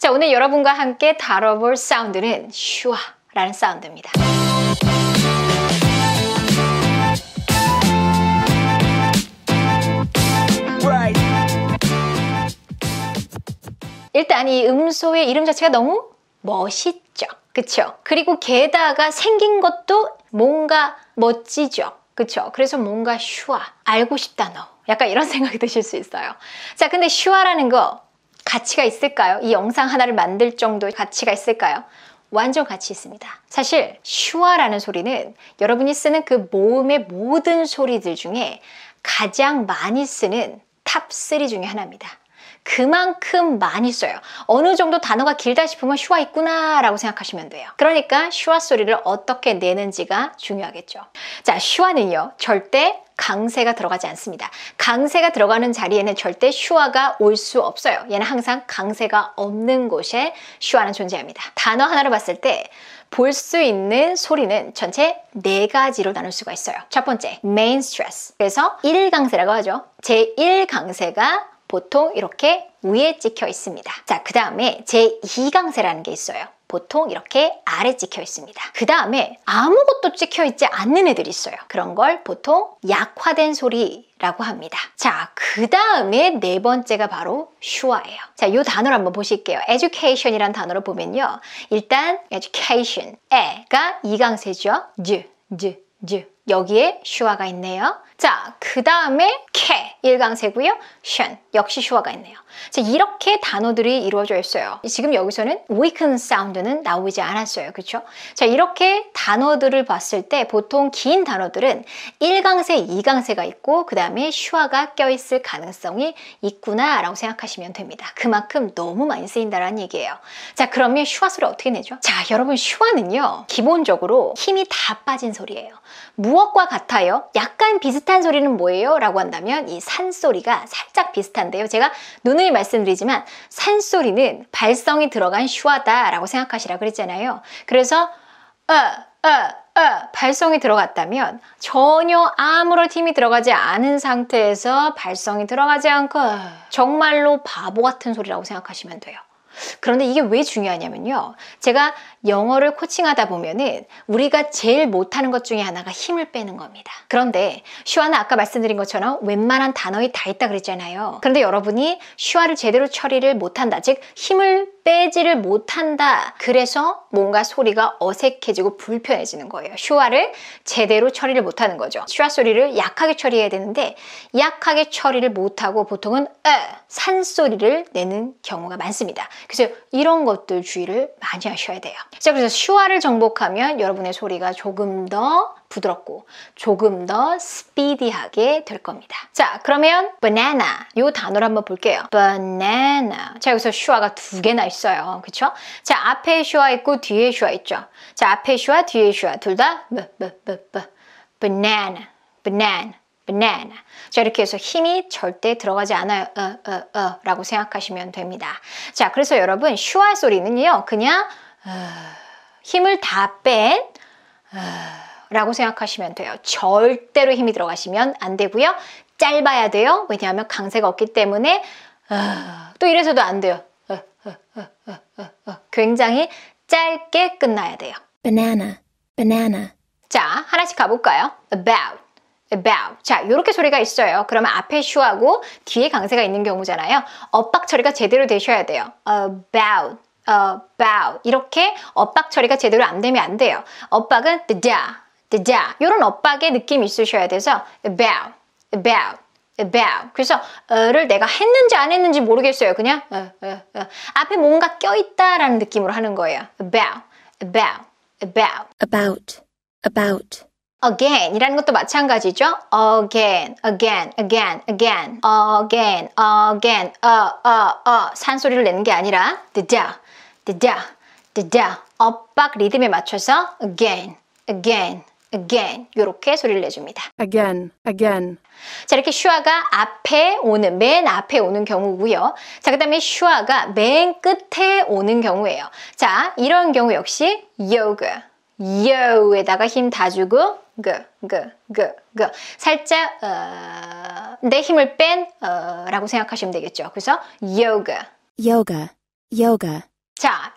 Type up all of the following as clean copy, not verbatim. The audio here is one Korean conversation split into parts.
자, 오늘 여러분과 함께 다뤄볼 사운드는 슈아라는 사운드입니다. 일단 이 음소의 이름 자체가 너무 멋있죠. 그쵸? 그리고 게다가 생긴 것도 뭔가 멋지죠. 그쵸? 그래서 뭔가 슈아, 알고 싶다 너. 약간 이런 생각이 드실 수 있어요. 자, 근데 슈아라는 거 가치가 있을까요? 이 영상 하나를 만들 정도의 가치가 있을까요? 완전 가치 있습니다. 사실 슈아라는 소리는 여러분이 쓰는 그 모음의 모든 소리들 중에 가장 많이 쓰는 탑 3 중에 하나입니다. 그만큼 많이 써요. 어느 정도 단어가 길다 싶으면 슈아 있구나 라고 생각하시면 돼요. 그러니까 슈아 소리를 어떻게 내는지가 중요하겠죠. 자, 슈아는요 절대 강세가 들어가지 않습니다. 강세가 들어가는 자리에는 절대 슈아가 올 수 없어요. 얘는 항상 강세가 없는 곳에 슈아는 존재합니다. 단어 하나로 봤을 때 볼 수 있는 소리는 전체 4가지로 나눌 수가 있어요. 첫 번째, main stress. 그래서 1강세라고 하죠. 제1강세가 보통 이렇게 위에 찍혀 있습니다. 자, 그 다음에 제2강세라는 게 있어요. 보통 이렇게 아래 찍혀 있습니다. 그 다음에 아무것도 찍혀 있지 않는 애들이 있어요. 그런 걸 보통 약화된 소리라고 합니다. 자, 그 다음에 4번째가 바로 슈아예요. 자, 이 단어를 한번 보실게요. education이란 단어로 보면요. 일단 education, 에가 2강세죠. 여기에 슈아가 있네요. 자, 그 다음에 캐 1강세고요. 션 역시 슈아가 있네요. 자, 이렇게 단어들이 이루어져 있어요. 지금 여기서는 weaken 사운드는 나오지 않았어요. 그렇죠? 자, 이렇게 단어들을 봤을 때 보통 긴 단어들은 1강세, 2강세가 있고 그 다음에 슈아가 껴있을 가능성이 있구나 라고 생각하시면 됩니다. 그만큼 너무 많이 쓰인다는 얘기예요. 자, 그러면 슈아 소리 어떻게 내죠? 자, 여러분 슈아는요 기본적으로 힘이 다 빠진 소리예요. 무엇과 같아요? 약간 비슷한 소리는 뭐예요? 라고 한다면 이 산소리가 살짝 비슷한데요. 제가 누누이 말씀드리지만 산소리는 발성이 들어간 슈아다 라고 생각하시라고 그랬잖아요. 그래서 발성이 들어갔다면 전혀 아무런 힘이 들어가지 않은 상태에서 발성이 들어가지 않고 정말로 바보 같은 소리라고 생각하시면 돼요. 그런데 이게 왜 중요하냐면요. 제가 영어를 코칭하다 보면은 우리가 제일 못하는 것 중에 하나가 힘을 빼는 겁니다. 그런데 슈아는 아까 말씀드린 것처럼 웬만한 단어에 다 있다 그랬잖아요. 그런데 여러분이 슈아를 제대로 처리를 못한다. 즉 힘을 빼지를 못한다. 그래서 뭔가 소리가 어색해지고 불편해지는 거예요. 슈아를 제대로 처리를 못하는 거죠. 슈아 소리를 약하게 처리해야 되는데 약하게 처리를 못하고 보통은 산소리를 내는 경우가 많습니다. 그래서 이런 것들 주의를 많이 하셔야 돼요. 자, 그래서 슈아를 정복하면 여러분의 소리가 조금 더 부드럽고 조금 더 스피디하게 될 겁니다. 자, 그러면 banana 이 단어를 한번 볼게요. banana. 자, 여기서 슈아가 2개나 있어요. 그쵸? 자, 앞에 슈아 있고 뒤에 슈아 있죠. 자, 앞에 슈아 뒤에 슈아 둘 다 banana. 자, 이렇게 해서 힘이 절대 들어가지 않아요. 라고 생각하시면 됩니다. 자, 그래서 여러분 슈아 소리는요 그냥 힘을 다 뺀 라고 생각하시면 돼요. 절대로 힘이 들어가시면 안 되고요. 짧아야 돼요. 왜냐하면 강세가 없기 때문에 또 이래서도 안 돼요. 굉장히 짧게 끝나야 돼요. banana. 자, 하나씩 가볼까요? about. 자, 이렇게 소리가 있어요. 그러면 앞에 슈하고 뒤에 강세가 있는 경우잖아요. 엇박 처리가 제대로 되셔야 돼요. about. 이렇게 엇박 처리가 제대로 안 되면 안 돼요. 엇박은 the 이런 엇박의 느낌이 있으셔야 돼서 about. 그래서 를 내가 했는지 안 했는지 모르겠어요. 그냥 앞에 뭔가 껴있다라는 느낌으로 하는 거예요. about. again 이라는 것도 마찬가지죠. again 산소리를 내는 게 아니라 드다 엇박 리듬에 맞춰서 again 이렇게 소리를 내줍니다. again. 자, 이렇게 슈아가 맨 앞에 오는 경우고요. 자, 그 다음에 슈아가 맨 끝에 오는 경우예요. 자, 이런 경우 역시 yo에다가 힘 다 주고 살짝 내 힘을 뺀 라고 생각하시면 되겠죠. 그래서 yoga.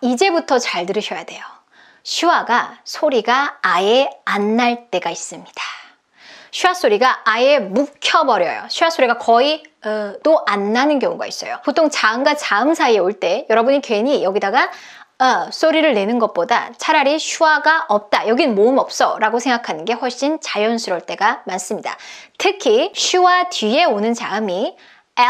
이제부터 잘 들으셔야 돼요. 슈아가 소리가 아예 안 날 때가 있습니다. 슈아 소리가 아예 묵혀버려요. 슈아 소리가 거의 또 안 나는 경우가 있어요. 보통 자음과 자음 사이에 올 때 여러분이 괜히 여기다가 소리를 내는 것보다 차라리 슈아가 없다, 여긴 모음 없어 라고 생각하는 게 훨씬 자연스러울 때가 많습니다. 특히 슈아 뒤에 오는 자음이 L,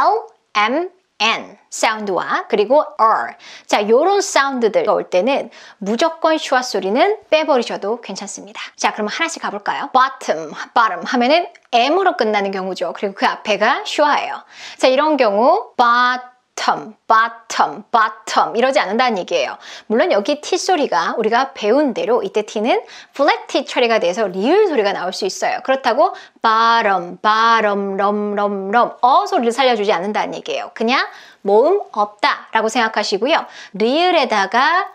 M, N 사운드와 그리고 R, 자, 요런 사운드들 올 때는 무조건 슈아 소리는 빼버리셔도 괜찮습니다. 자, 그럼 하나씩 가볼까요? bottom, bottom 하면은 M으로 끝나는 경우죠. 그리고 그 앞에가 슈아예요. 자, 이런 경우 bottom, bottom, bottom 이러지 않는다는 얘기예요. 물론 여기 T 소리가 우리가 배운 대로 이때 T는 flat T 처리가 돼서 리을 소리가 나올 수 있어요. 그렇다고 bottom, bottom, 럼, 럼, 럼 소리를 살려주지 않는다는 얘기예요. 그냥 모음 없다 라고 생각하시고요. 리을에다가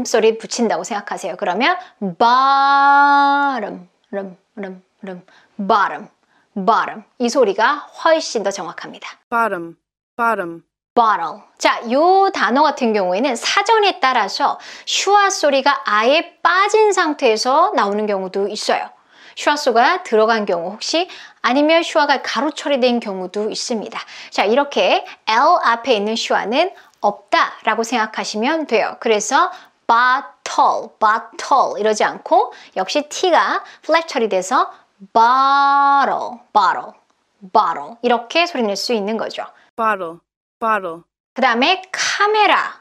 소리 붙인다고 생각하세요. 그러면 bottom, 름, 름, 름, bottom, bottom 이 소리가 훨씬 더 정확합니다. bottom, bottom. bottle. 자, 요 단어 같은 경우에는 사전에 따라서 슈아 소리가 아예 빠진 상태에서 나오는 경우도 있어요. 슈아 소리가 들어간 경우 혹시 아니면 슈아가 가로 처리된 경우도 있습니다. 자, 이렇게 L 앞에 있는 슈아는 없다라고 생각하시면 돼요. 그래서 bottle, bottle 이러지 않고 역시 T가 플랫 처리돼서 bottle, bottle, bottle 이렇게 소리 낼 수 있는 거죠. bottle, bottle. 그 다음에 카메라.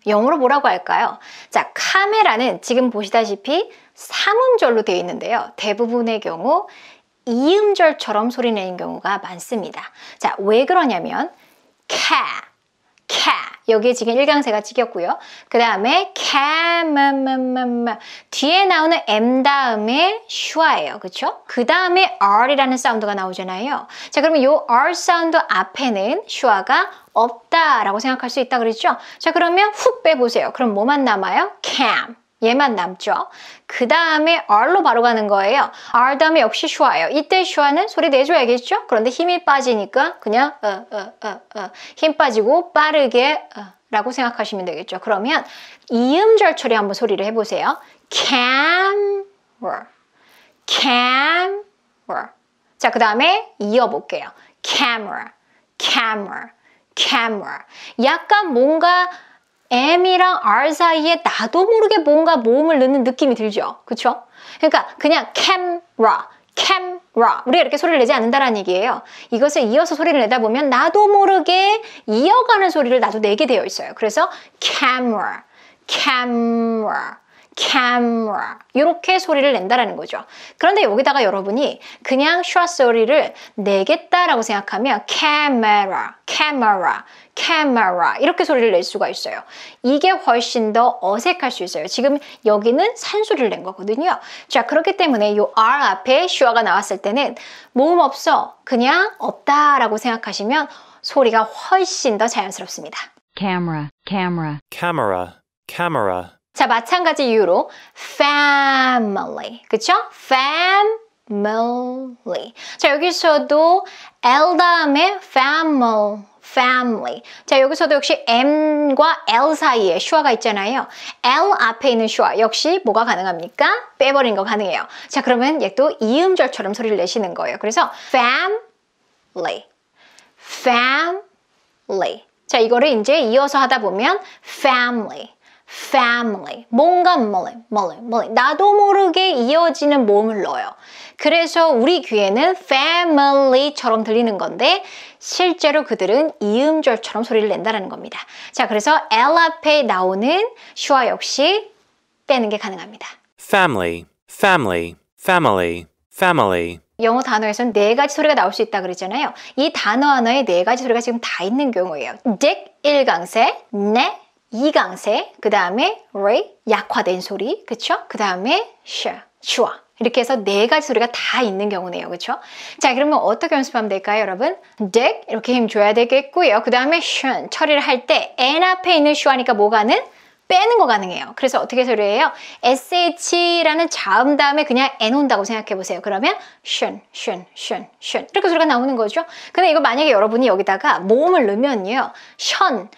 영어로 뭐라고 할까요? 자, 카메라는 지금 보시다시피 3음절로 되어 있는데요. 대부분의 경우 2음절처럼 소리 내는 경우가 많습니다. 자, 왜 그러냐면 여기에 지금 일강세가 찍혔고요. 그 다음에 뒤에 나오는 M 다음에 슈아예요. 그쵸? 그 다음에 R이라는 사운드가 나오잖아요. 자, 그러면 이 R 사운드 앞에는 슈아가 없다라고 생각할 수 있다 그랬죠? 자, 그러면 훅 빼보세요. 그럼 뭐만 남아요? cam. 얘만 남죠. 그 다음에 R로 바로 가는 거예요. R 다음에 역시 슈아예요. 이때 슈아는 소리 내줘야겠죠? 그런데 힘이 빠지니까 그냥 힘 빠지고 빠르게 라고 생각하시면 되겠죠. 그러면 이음절 처리 한번 소리를 해보세요. camera, camera. 자, 그 다음에 이어볼게요. camera, camera, camera. 약간 뭔가 M이랑 R 사이에 나도 모르게 뭔가 모음을 넣는 느낌이 들죠? 그쵸? 그러니까 그냥 camera, camera 우리가 이렇게 소리를 내지 않는다는 얘기예요. 이것을 이어서 소리를 내다 보면 나도 모르게 이어가는 소리를 나도 내게 되어 있어요. 그래서 camera, camera, camera 이렇게 소리를 낸다라는 거죠. 그런데 여기다가 여러분이 그냥 슈아 소리를 내겠다라고 생각하면 camera, camera, camera 이렇게 소리를 낼 수가 있어요. 이게 훨씬 더 어색할 수 있어요. 지금 여기는 산소리를 낸 거거든요. 자, 그렇기 때문에 이 R 앞에 슈아가 나왔을 때는 모음 없어, 그냥 없다라고 생각하시면 소리가 훨씬 더 자연스럽습니다. camera, camera, camera, camera. 자, 마찬가지 이유로 family, 그쵸? family. 자, 여기서도 L 다음에 family. 자, 여기서도 역시 M과 L 사이에 슈아가 있잖아요. L 앞에 있는 슈아 역시 뭐가 가능합니까? 빼버리는 거 가능해요. 자, 그러면 얘 또 이음절처럼 소리를 내시는 거예요. 그래서 family, family. 자, 이거를 이제 이어서 하다 보면 family, family. 뭔가 멀리. 나도 모르게 이어지는 모음을 넣어요. 그래서 우리 귀에는 family처럼 들리는 건데 실제로 그들은 이음절처럼 소리를 낸다는 겁니다. 자, 그래서 L 앞에 나오는 슈아 역시 빼는 게 가능합니다. family, family, family, family. 영어 단어에서는 4가지 소리가 나올 수 있다 그랬잖아요. 이 단어 하나에 4가지 소리가 지금 다 있는 경우예요. dick 1강세, ne 2강세, 그 다음에 ray 약화된 소리, 그쵸? 그 다음에 슈아. 이렇게 해서 4가지 소리가 다 있는 경우네요. 그쵸? 자, 그러면 어떻게 연습하면 될까요, 여러분? dick 이렇게 힘 줘야 되겠고요. 그 다음에 처리를 할 때 N 앞에 있는 슈아니까 뭐가는? 빼는 거 가능해요. 그래서 어떻게 소리해요? sh라는 자음 다음에 그냥 n 온다고 생각해 보세요. 그러면 슌 이렇게 소리가 나오는 거죠. 근데 이거 만약에 여러분이 여기다가 모음을 넣으면요. 션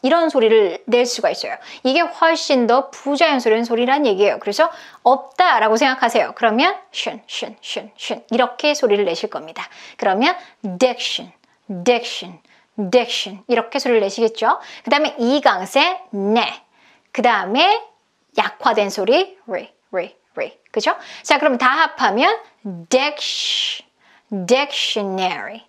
이런 소리를 낼 수가 있어요. 이게 훨씬 더 부자연스러운 소리란 얘기예요. 그래서 없다라고 생각하세요. 그러면 슌 이렇게 소리를 내실 겁니다. 그러면 diction 이렇게 소리를 내시겠죠. 그 다음에 이강세 네. 그 다음에 약화된 소리 리. 그죠? 자, 그럼 다 합하면 dictionary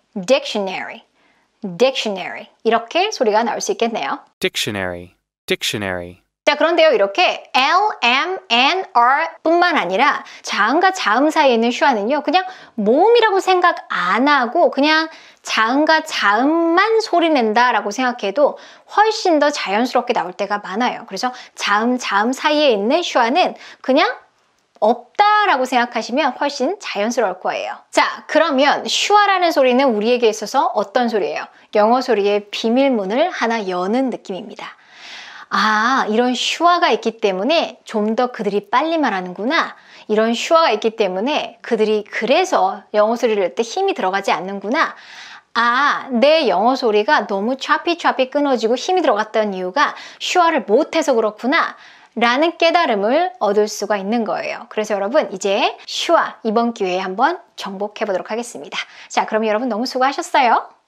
이렇게 소리가 나올 수 있겠네요. dictionary, dictionary, 자, 그런데요, 이렇게 L, M, N, R 뿐만 아니라 자음과 자음 사이에 있는 슈아는요, 그냥 모음이라고 생각 안 하고 그냥 자음과 자음만 소리 낸다라고 생각해도 훨씬 더 자연스럽게 나올 때가 많아요. 그래서 자음 사이에 있는 슈아는 그냥 없다라고 생각하시면 훨씬 자연스러울 거예요. 자, 그러면 슈아라는 소리는 우리에게 있어서 어떤 소리예요? 영어 소리의 비밀문을 하나 여는 느낌입니다. 아, 이런 슈아가 있기 때문에 좀 더 그들이 빨리 말하는구나. 이런 슈아가 있기 때문에 그들이 그래서 영어 소리를 낼 때 힘이 들어가지 않는구나. 아, 내 영어 소리가 너무 choppy 끊어지고 힘이 들어갔던 이유가 슈아를 못해서 그렇구나. 라는 깨달음을 얻을 수가 있는 거예요. 그래서 여러분 이제 슈아 이번 기회에 한번 정복해 보도록 하겠습니다. 자, 그럼 여러분 너무 수고하셨어요.